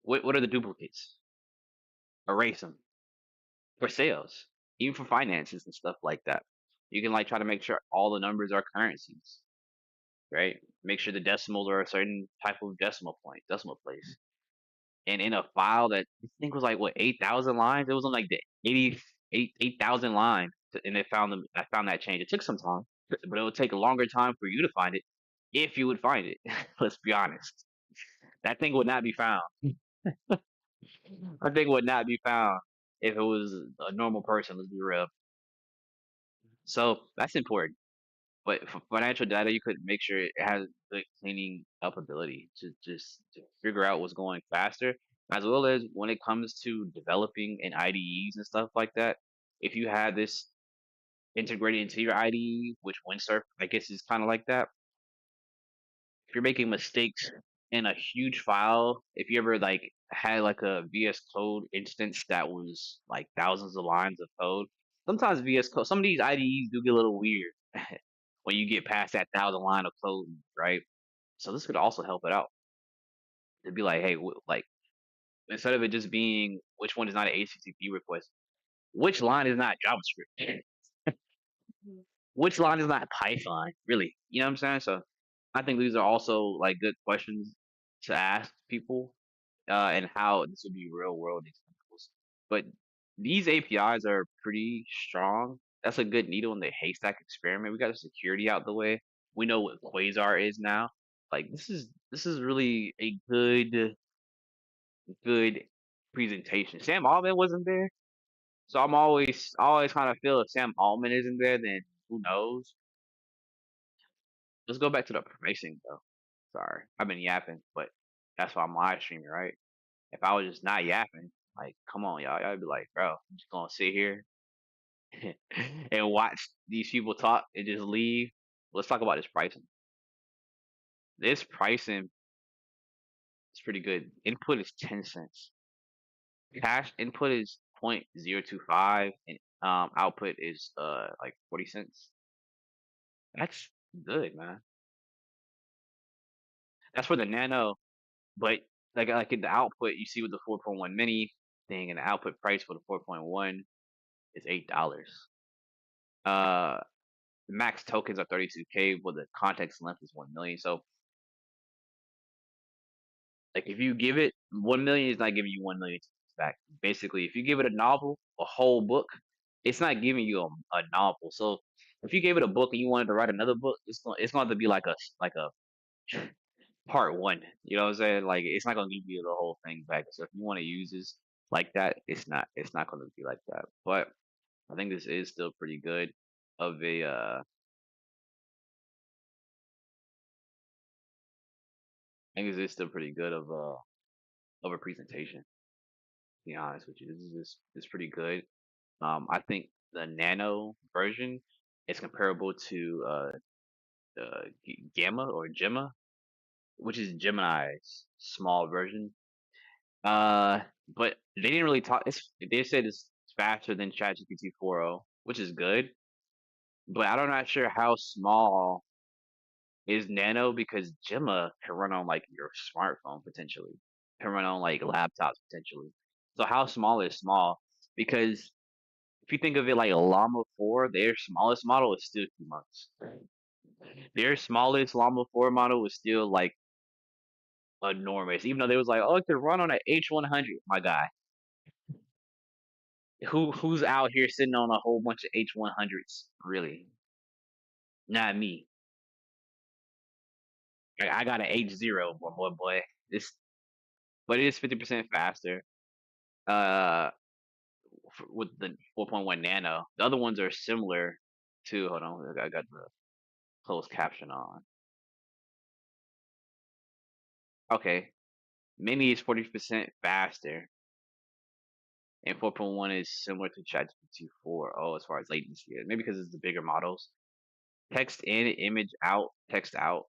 what are the duplicates? Erase them for sales, even for finances and stuff like that. You can like try to make sure all the numbers are currencies, right? Make sure the decimals are a certain type of decimal place. And in a file that I think was like what 8,000 lines, it was on like the 8,000 lines, and they found them. I found that change. It took some time, but it would take a longer time for you to find it if you would find it. Let's be honest, that thing would not be found. That thing would not be found if it was a normal person. Let's be real. So that's important. But for financial data, you could make sure it has good cleaning up ability to figure out what's going faster, as well as when it comes to developing in IDEs and stuff like that. If you had this integrated into your IDE, which Windsurf, I guess, is kind of like that. If you're making mistakes in a huge file, if you ever like had like a VS Code instance that was like thousands of lines of code, sometimes VS Code, some of these IDEs do get a little weird when you get past that 1,000 line of code, right? So this could also help it out. To be like, hey, like instead of it just being which one is not an HTTP request, which line is not JavaScript, which line is not Python, really? You know what I'm saying? So I think these are also like good questions to ask people, and how this would be real world examples. But these APIs are pretty strong. That's a good needle in the haystack experiment. We got the security out the way. We know what Quasar is now. Like this is really a good presentation. Sam Altman wasn't there, so I always kind of feel if Sam Altman isn't there, then who knows? Let's go back to the pricing though. Sorry, I've been yapping, but that's why I'm live streaming, right? If I was just not yapping, like, come on, y'all would be like, bro, I'm just gonna sit here and watch these people talk and just leave. Let's talk about this pricing. This pricing is pretty good. Input is 10 cents. Cash input is 0.025, and output is like 40 cents. That's good, man. That's for the Nano, but like in the output, you see with the 4.1 mini thing, and the output price for the 4.1 is $8. Uh, the max tokens are 32K, but the context length is 1 million. So, like, if you give it 1 million, it's not giving you 1 million back. Basically, if you give it a novel, a whole book, it's not giving you a novel. So, if you gave it a book and you wanted to write another book, it's going to be like a part one. You know what I'm saying? Like, it's not going to give you the whole thing back. So, if you want to use this like that, it's not going to be like that. But I think this is still pretty good of a I think this is still pretty good of a presentation. To be honest with you, this is pretty good. I think the Nano version is comparable to Gamma or Gemma, which is Gemini's small version. But they didn't really talk. They said it's faster than ChatGPT 4.0, which is good. But I'm not sure how small is Nano, because Gemma can run on like your smartphone potentially, can run on like laptops potentially. So how small is small? Because if you think of it like a Llama 4, their smallest model is still 2 months. Their smallest Llama 4 model was still like enormous, even though they was like, oh, it could run on an H100. My guy, who's out here sitting on a whole bunch of H100s? Really, not me. I got an H0, boy. This, but it is 50% faster. Uh, with the 4.1 nano. The other ones are similar to. Hold on, I got the closed caption on. Okay, mini is 40% faster, and 4.1 is similar to ChatGPT 4. Oh, as far as latency, maybe because it's the bigger models. Text in, image out, text out.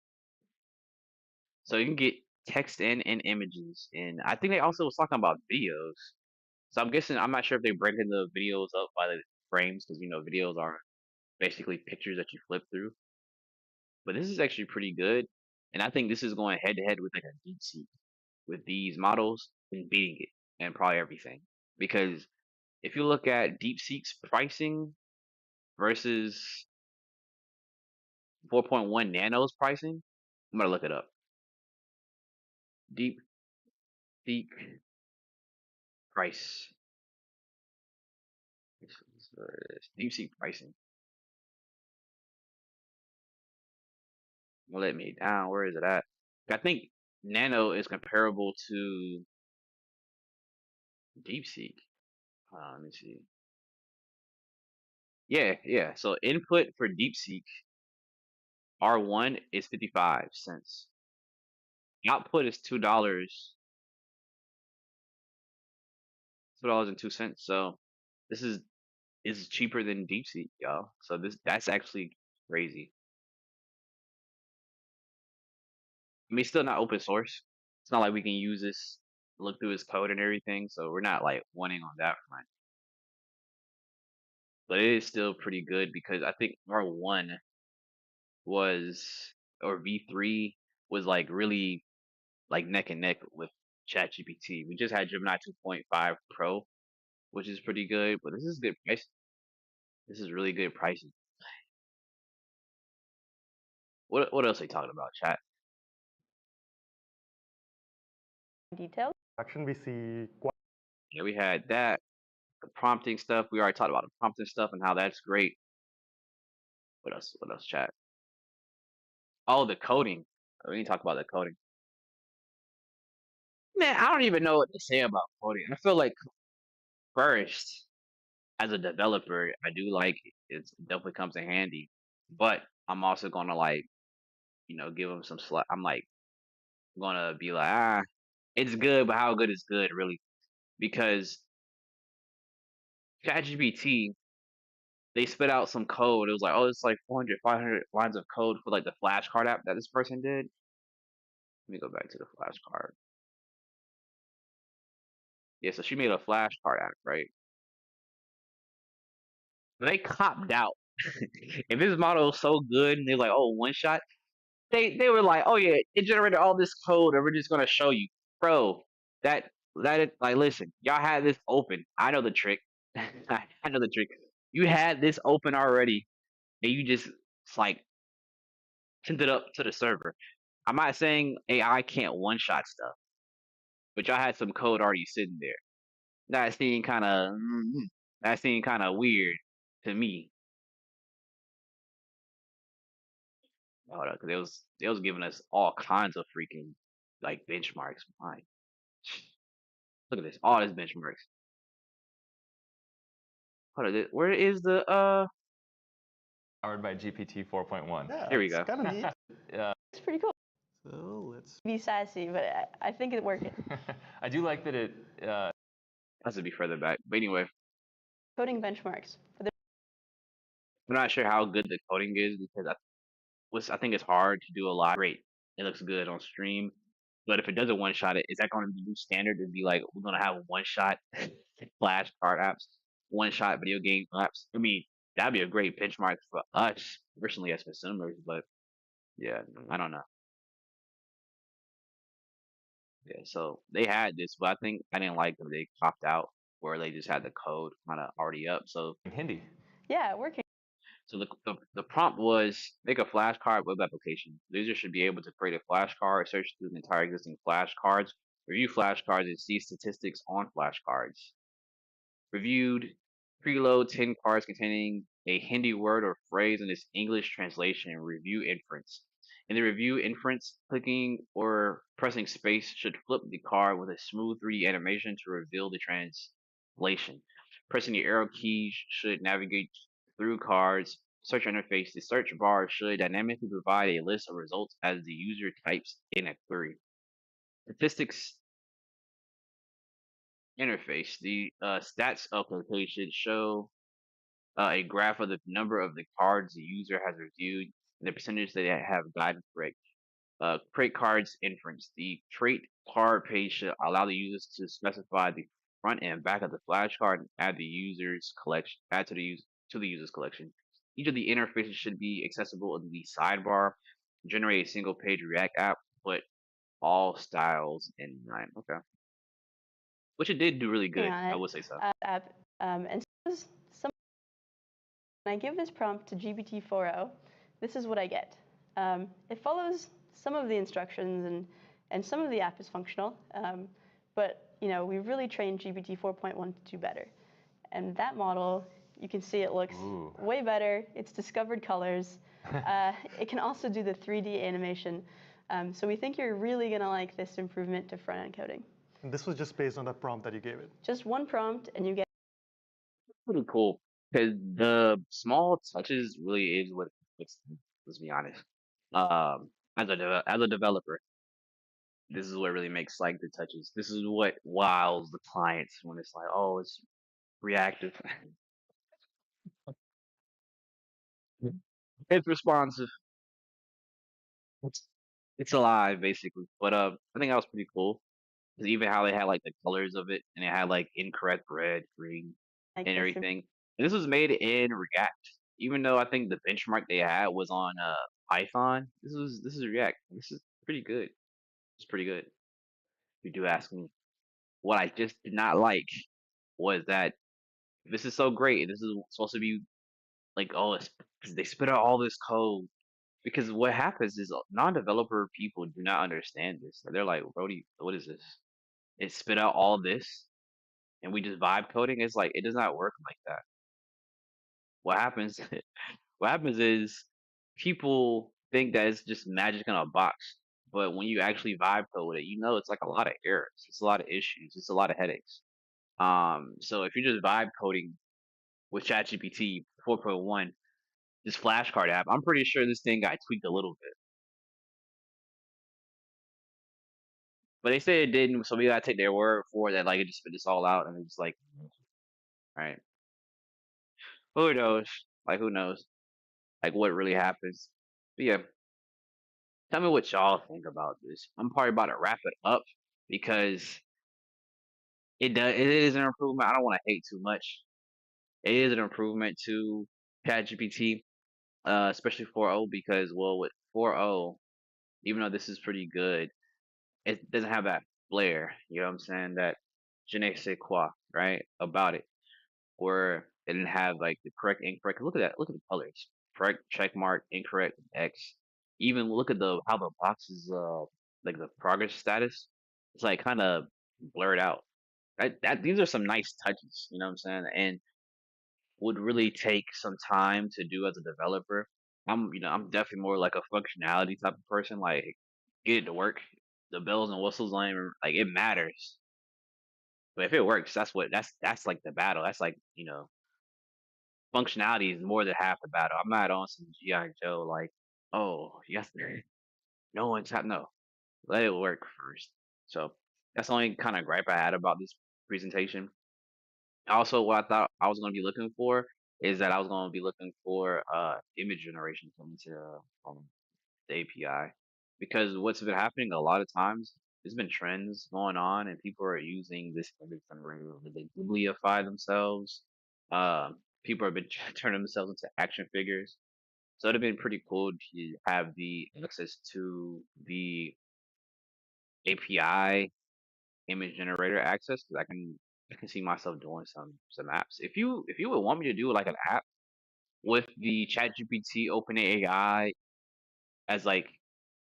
So you can get text in and images, and I think they also was talking about videos. So I'm guessing I'm not sure if they're breaking the videos up by the frames because videos are basically pictures that you flip through. But this is actually pretty good, and I think this is going head to head with like a DeepSeek with these models and beating it and probably everything. Because if you look at DeepSeek's pricing versus 4.1 Nano's pricing, I'm gonna look it up. DeepSeek price. DeepSeek pricing. Let me down. Where is it at? I think Nano is comparable to DeepSeek. Let me see. Yeah. So input for DeepSeek R1 is 55 cents. Output is $2. $2.02. So this is cheaper than DeepSeek, y'all. So that's actually crazy. I mean, it's still not open source. It's not like we can use this, look through his code and everything. So we're not like winning on that front. But it is still pretty good because I think R1 was, or V3 was like really like neck and neck with ChatGPT. We just had Gemini 2.5 Pro, which is pretty good, but this is good price. This is really good pricing. What else are you talking about, chat? Details. Action, we see quite Yeah, we had that. The prompting stuff. We already talked about the prompting stuff and how that's great. What else? What else, chat? Oh, the coding. We need to talk about the coding. Man, I don't even know what to say about coding. I feel like first, as a developer, I do like it. It definitely comes in handy. But I'm also gonna like, give them some slack. I'm like gonna be like, it's good, but how good is good really? Because ChatGPT, they spit out some code. It was like, oh, it's like 400, 500 lines of code for like the flashcard app that this person did. Let me go back to the flashcard. Yeah, so she made a flashcard app, right? They copped out. If this model is so good, and they're like, oh, one shot. They were like, oh yeah, it generated all this code, and we're just gonna show you, bro. Like, listen, y'all had this open. I know the trick. I know the trick. You had this open already, and you just like sent it up to the server. I'm not saying AI can't one shot stuff, but y'all had some code already sitting there. That seemed kind of weird to me. Hold up, 'cause they was giving us all kinds of freaking like benchmarks. My, look at this, all these benchmarks. Hold on, where is the Powered by GPT 4.1. yeah, Here we it's go. kind of neat. It's pretty cool. So let's Be sassy, but I think it's working. I do like that it. Has to be further back. But anyway, Coding benchmarks for the I'm not sure how good the coding is because I think it's hard to do a lot. Great, it looks good on stream. But if it doesn't one shot it, is that going to be new standard to be like we're gonna have one shot flashcard apps, one shot video game apps? I mean, that'd be a great benchmark for us personally as consumers. But yeah, I don't know. Yeah, so they had this, but I think I didn't like that they popped out where they just had the code kind of already up. So Hindi. yeah, working. So the prompt was make a flashcard web application. The user should be able to create a flashcard, search through the entire existing flashcards, review flashcards, and see statistics on flashcards. Reviewed, preload 10 cards containing a Hindi word or phrase in its English translation. Review inference. In the review inference, clicking or pressing space should flip the card with a smooth 3D animation to reveal the translation. Pressing the arrow key should navigate through cards. Search interface. The search bar should dynamically provide a list of results as the user types in a query. Statistics interface. The stats application show a graph of the number of the cards the user has reviewed and the percentage that have gotten correct. Trait cards inference. The trait card page should allow the users to specify the front and back of the flashcard and add the user's collection. Add to the user's collection. Each of the interfaces should be accessible in the sidebar. Generate a single page React app. Put all styles in line. Okay, which it did do really good. On I it. would say so. App, and when I give this prompt to GPT-4o, this is what I get. It follows some of the instructions and some of the app is functional, but we really trained GPT 4.1 to do better. And that model, you can see it looks way better. It's discovered colors. It can also do the 3D animation. So we think you're really going to like this improvement to front-end coding. And this was just based on that prompt that you gave it. Just one prompt, and you get Pretty cool because the small touches really is what makes. Let's be honest. As a developer, this is what really makes like the touches. This is what wows the clients when it's like, oh, it's reactive. It's responsive. It's alive basically. But I think that was pretty cool. 'Cause even how they had like the colors of it, and it had like incorrect red, green, like and this. everything. And this was made in React, even though I think the benchmark they had was on Python. This is React. This is pretty good. It's pretty good. If you do ask me, what I just did not like was that this is so great. This is supposed to be like, oh, it's, 'cause they spit out all this code. Because what happens is non-developer people do not understand this. They're like, Brody, what is this? It spit out all this, and we just vibe coding. It's like it does not work like that. What happens? What happens is people think that it's just magic in a box, but when you actually vibe code with it, it's like a lot of errors. It's a lot of issues. It's a lot of headaches. So if you're just vibe coding with ChatGPT 4.1, this flashcard app, I'm pretty sure this thing got tweaked a little bit. But they say it didn't, so we gotta take their word for that. Like it just spit this all out, and it's like, right? Who knows? Like who knows? Like what really happens? But yeah, tell me what y'all think about this. I'm probably about to wrap it up because it is an improvement. I don't want to hate too much. It is an improvement to ChatGPT, especially 4.0 because well with 4.0, even though this is pretty good, it doesn't have that flair. You know what I'm saying? That je ne sais quoi, right? About it. Where it didn't have like the correct, incorrect. Look at that. Look at the colors. Correct, check mark, incorrect, X. Even look at how the boxes like the progress status. It's like kind of blurred out. These are some nice touches, you know what I'm saying? And would really take some time to do as a developer. I'm definitely more like a functionality type of person. Like get it to work. The bells and whistles don't even like it matters. But if it works, that's like the battle. That's like functionality is more than half the battle. I'm not on some GI Joe like, oh yes, no one's no. Let it work first. So that's the only kind of gripe I had about this presentation. Also, what I thought I was going to be looking for is that I was going to be looking for image generation from the API because what's been happening a lot of times there's been trends going on and people are using this image generator. They bibliify themselves. People have been turning themselves into action figures. So it'd have been pretty cool to have the access to the API image generator access because I can see myself doing some apps. If you would want me to do like an app with the ChatGPT OpenAI as like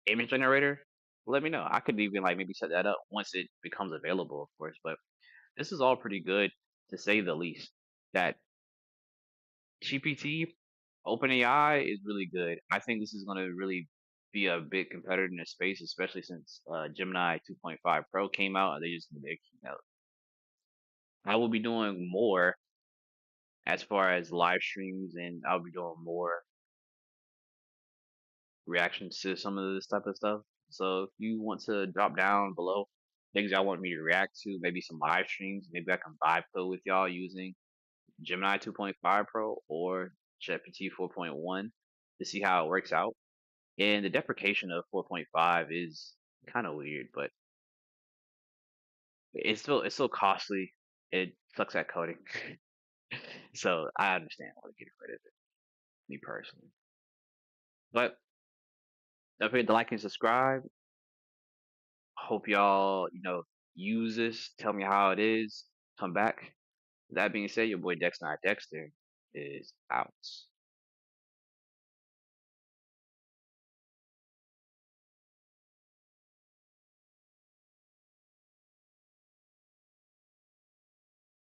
image generator, let me know. I could even like maybe set that up once it becomes available, of course. But this is all pretty good to say the least. That GPT OpenAI is really good. I think this is going to really be a big competitor in this space, especially since Gemini 2.5 Pro came out and they just did their keynote. I will be doing more as far as live streams, and I'll be doing more reactions to some of this type of stuff. So if you want to drop down below things y'all want me to react to, maybe some live streams, maybe I can vibe code with y'all using Gemini 2.5 Pro or ChatGPT 4.1 to see how it works out. And the deprecation of 4.5 is kind of weird, but it's still costly. It sucks at coding. So I understand why getting rid of it, me personally. But don't forget to like and subscribe. Hope y'all, use this. Tell me how it is. Come back. That being said, your boy Dexter is out.